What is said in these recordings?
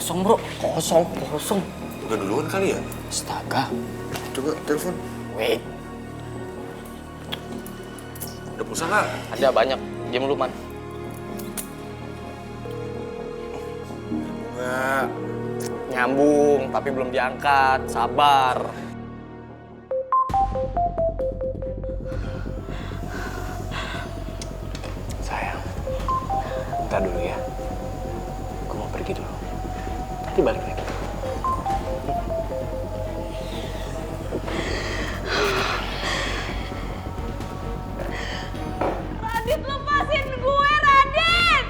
Kosong bro, kosong. Udah duluan kali ya? Astaga. Coba telepon. Wait. Ada pulsa nggak? Ada banyak. Diam lu, Man. Nggak. Nyambung, tapi belum diangkat. Sabar. Sayang, bentar dulu ya. Gue mau pergi dulu. Nanti balik lagi. Radit, lepasin gue, Radit!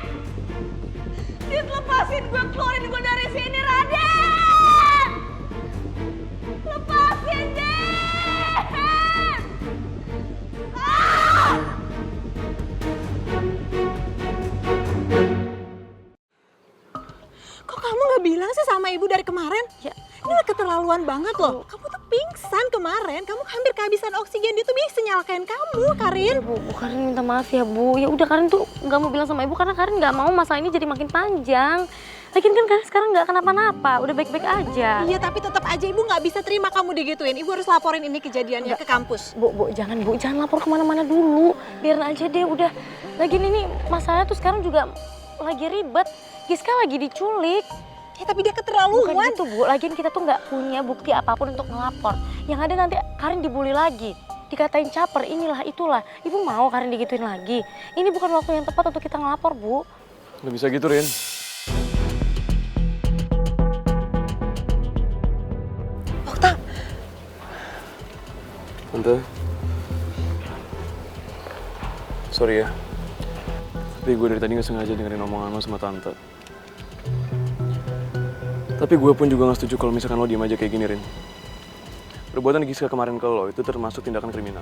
Radit, lepasin gue, keluarin gue dari sini, Radit! Lepasin, Dit! Ah! Kok kamu gak bilang sih sama ibu dari kemarin? Ya, ini udah keterlaluan banget loh. Kamu tuh pingsan kemarin, kamu hampir kehabisan oksigen, dia tuh bisa nyalakain kamu, Karin. Bu, Karin minta maaf ya Bu. Ya udah Karin tuh nggak mau bilang sama Ibu karena Karin nggak mau masalah ini jadi makin panjang. Lagian kan Karin sekarang nggak kenapa-napa, udah baik-baik aja. Iya, tapi tetap aja ibu nggak bisa terima kamu digituin. Ibu harus laporin ini kejadiannya ke kampus. Bu, jangan lapor kemana-mana dulu. Biarin aja deh, udah. Lagian ini masalahnya tuh sekarang juga lagi ribet. Giska lagi diculik. Ya, tapi dia keterlaluan. Bukan gitu Bu, lagian kita tuh nggak punya bukti apapun untuk ngelapor. Yang ada nanti Karin dibully lagi. Dikatain caper, inilah itulah. Ibu mau Karin digituin lagi. Ini bukan waktu yang tepat untuk kita ngelapor, Bu. Nggak bisa gitu, Rin. Okta. Tante. Sorry ya. Tapi gue dari tadi nggak sengaja dengerin omongan lo sama Tante. Tapi gue pun juga gak setuju kalau misalkan lo diem aja kayak gini, Rin. Perbuatan Giska kemarin ke lo itu termasuk tindakan kriminal.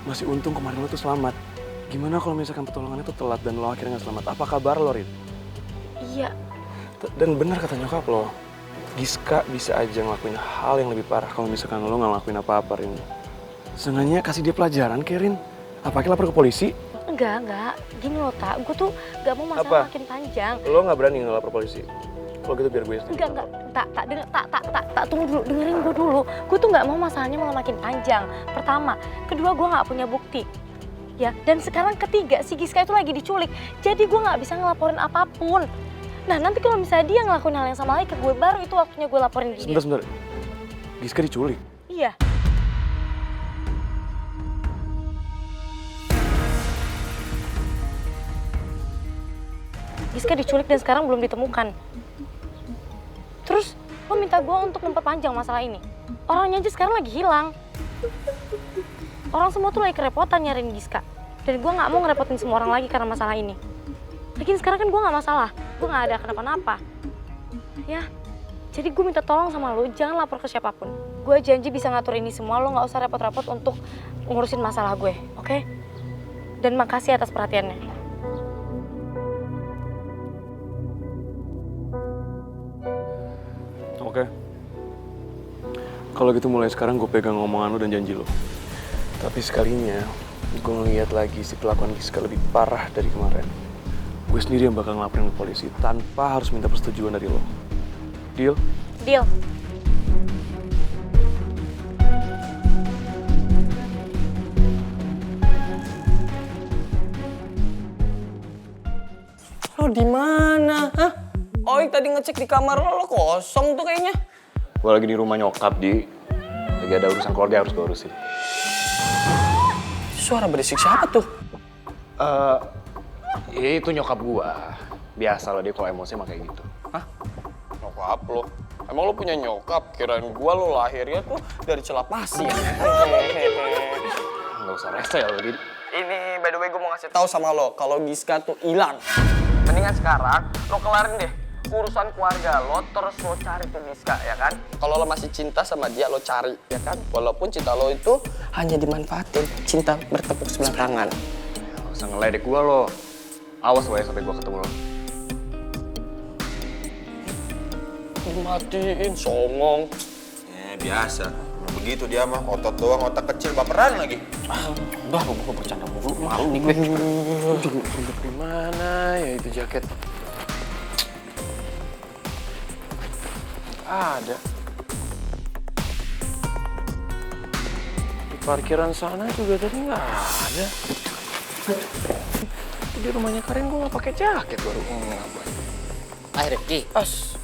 Masih untung kemarin lo tuh selamat. Gimana kalau misalkan pertolongannya tuh telat dan lo akhirnya gak selamat? Apa kabar lo, Rin? Iya. Dan benar kata nyokap lo, Giska bisa aja ngelakuin hal yang lebih parah kalau misalkan lo gak ngelakuin apa-apa, Rin. Seenggaknya kasih dia pelajaran, kayak Rin. Apakah lapor ke polisi? Enggak. Gini loh, Tak. Gue tuh gak mau masalah makin panjang. Lo gak berani ngelapor polisi? Kalau gitu biar gue sendiri. Enggak. Tak, tunggu dulu, dengerin gue dulu. Gue tuh nggak mau masalahnya malah makin panjang. Pertama, kedua gue nggak punya bukti. Ya, dan sekarang ketiga, si Giska itu lagi diculik. Jadi gue nggak bisa ngelaporin apapun. Nah, nanti kalau misalnya dia ngelakuin hal yang sama lagi ke gue, baru itu waktunya gue laporin dia. Sebentar. Giska diculik? Iya. Giska diculik dan sekarang belum ditemukan. Terus lo minta gue untuk memperpanjang masalah ini. Orangnya aja sekarang lagi hilang. Orang semua tuh lagi kerepotan nyariin Giska. Dan gue gak mau ngerepotin semua orang lagi karena masalah ini. Lagian sekarang kan gue gak masalah. Gue gak ada kenapa-napa. Ya, jadi gue minta tolong sama lo, jangan lapor ke siapapun. Gue janji bisa ngatur ini semua, lo gak usah repot-repot untuk ngurusin masalah gue, oke? Dan makasih atas perhatiannya. Oke. Kalau gitu mulai sekarang gue pegang omongan lo dan janji lo. Tapi sekalinya gue ngeliat lagi si kelakuan Giska lebih parah dari kemarin. Gue sendiri yang bakal ngelaporin ke polisi tanpa harus minta persetujuan dari lo. Deal? Deal. Lo di mana? Hah? Oi tadi ngecek di kamar lo kosong tuh kayaknya. Gue lagi di rumah nyokap, Di. Lagi ada urusan keluarga harus gue urusin. Suara berisik siapa tuh? Itu nyokap gue. Biasa lo dia kalau emosi mah kayak gitu. Hah? Nyokap lo? Emang lo punya nyokap? Kirain gua lo lahirnya tuh dari celah pasir. Nggak usah rese ya lo, Di. Ini by the way gue mau ngasih tahu sama lo kalau Giska tuh hilang. Mendingan sekarang lo kelarin deh urusan keluarga lo, terus lo cari tuh Giska, ya kan? Kalau lo masih cinta sama dia, lo cari, ya kan? Walaupun cinta lo itu hanya dimanfaatin, cinta bertepuk sebelah tangan. Nggak usah ngeledek gue lo. Awas lo ya sampai gue ketemu lo. Dimatiin, songong. Biasa. Begitu dia mah, otot doang, otak kecil, baperan lagi. Udah, gue bercanda mulu, malu nih gue. Gimana ya itu jaket? nggak ada. Di parkiran sana juga tadi nggak ada. Di rumahnya Karin gue nggak pakai jaket baru ngapain. Hai Rifki, As,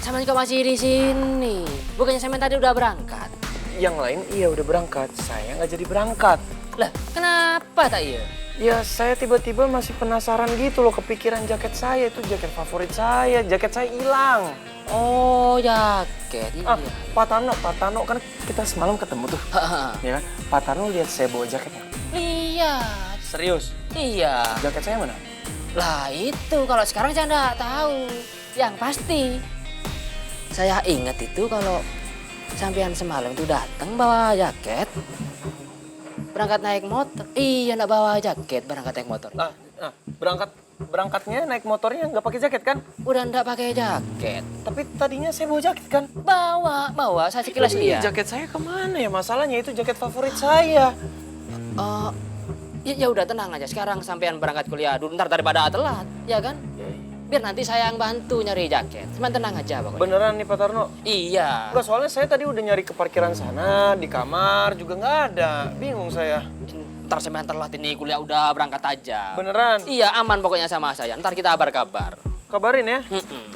sama juga masih di sini. Bukannya Semen tadi udah berangkat? yang lain iya udah berangkat, saya nggak jadi berangkat. Lah, kenapa tak iya? Ya saya tiba-tiba masih penasaran gitu loh, kepikiran jaket saya, itu jaket favorit saya, jaket saya hilang. Oh, jaket. Iya. Pak Tano kan kita semalam ketemu tuh, ya kan? Pak Tano lihat saya bawa jaketnya. Lihat. Serius? Iya. Jaket saya mana? Lah itu kalau sekarang saya nggak tahu. Yang pasti saya ingat itu kalau sampean semalam tuh datang bawa jaket, berangkat naik motor. Iya, nggak bawa jaket, berangkat naik motor. Berangkatnya naik motornya nggak pakai jaket kan? Udah nggak pakai jaket. Tapi tadinya saya bawa jaket kan? Bawa. Saya sekilas lihat. Jaket saya kemana ya? Masalahnya itu jaket favorit saya. Ya udah tenang aja. Sekarang sampean berangkat kuliah dulu, ntar daripada telat, ya kan? Biar nanti saya yang bantu nyari jaket. Cuman tenang aja pokoknya. Beneran nih Pak Tarno? Iya. Enggak, soalnya saya tadi udah nyari ke parkiran sana, di kamar juga nggak ada. Bingung saya. Ntar sampean telat ini kuliah udah berangkat aja. Beneran? Iya, aman pokoknya sama saya. Ntar kita kabar-kabar. Kabarin ya. Mm-mm.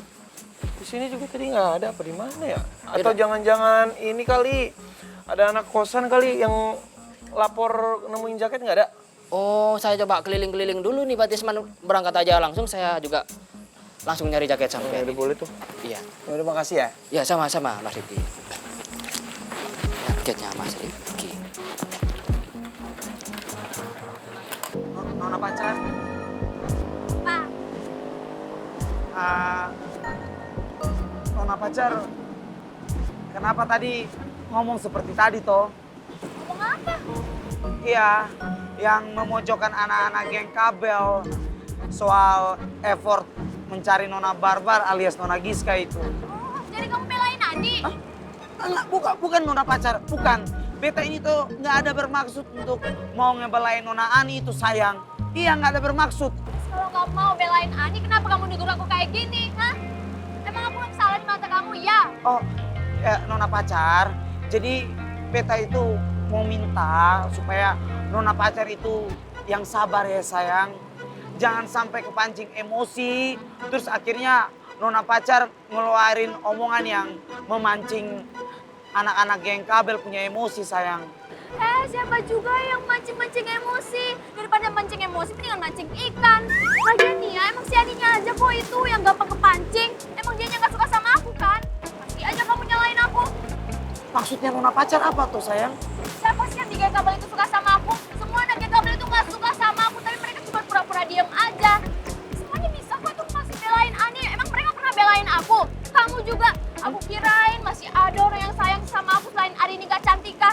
Di sini juga tadi nggak ada, apa di mana ya? Atau jangan-jangan ini kali ada anak kosan kali yang lapor nemuin jaket nggak ada? Oh, saya coba keliling-keliling dulu nih, Pak Tisman. Berangkat aja langsung, saya juga langsung nyari jaket sampean. Udah boleh tuh. Iya. Udah makasih ya. Ya, sama-sama, Mas Rifki. Jaketnya Mas Rifki. Nona pacar. Pak. Nona pacar. Kenapa tadi ngomong seperti tadi toh? Ngomong apa? Iya, yang memojokkan anak-anak geng kabel soal effort mencari Nona Barbar alias Nona Giska itu. Oh, jadi kamu belain Adi? Enggak, bukan Nona pacar, bukan. Beta ini tuh nggak ada bermaksud untuk mau ngebelain Nona Ani itu sayang. Iya, nggak ada bermaksud. Kalau kamu mau belain Adi, kenapa kamu negur aku kayak gini? Hah? Emang aku belum salah di mata kamu? Ya. Oh, ya Nona pacar. Jadi beta itu mau minta supaya Nona pacar itu yang sabar ya sayang. Jangan sampai kepancing emosi, terus akhirnya Nona pacar ngeluarin omongan yang memancing anak-anak geng kabel punya emosi sayang. Siapa juga yang mancing-mancing emosi? Daripada mancing emosi, mendingan mancing ikan. Lagian nih ya, emang si Adinya aja kok itu yang gampang kepancing. Emang dia nggak suka sama aku kan? Pasti aja kamu nyalain aku. Maksudnya Nona pacar apa tuh sayang? Siapa sih yang di geng kabel itu suka sama aku? Semua anak geng kabel itu nggak suka sama aku, tapi mereka cuma pura-pura diem aja. Semuanya bisa kok tuh masih belain Ani. Emang mereka pernah belain aku? Kamu juga. Aku kirain masih ada orang yang sayang sama aku selain Arini gak cantika.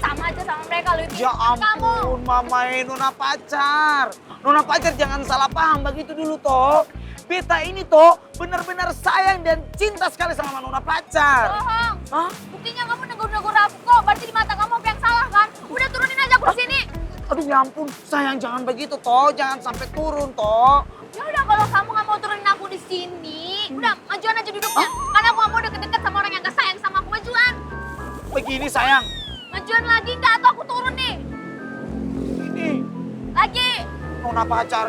Sama aja sama mereka loh. Ya ampun, mamae Nona pacar. Nona pacar jangan salah paham begitu dulu toh. Beta ini toh benar-benar sayang dan cinta sekali sama Nona pacar. Bohong. Hah? Buktinya kamu negur-negur aku kok. Berarti di mata kamu aku yang salah kan? Udah turunin aja aku di sini. Aduh ya ampun, sayang jangan begitu toh, jangan sampai turun toh. Ya udah kalau kamu nggak mau turunin aku di sini, udah majuan aja duduknya. Karena aku nggak mau deket-deket sama orang yang gak sayang sama aku. Majuan. Begini sayang. Majuan lagi nggak atau aku turun nih? Ini Lagi. Nona pacar.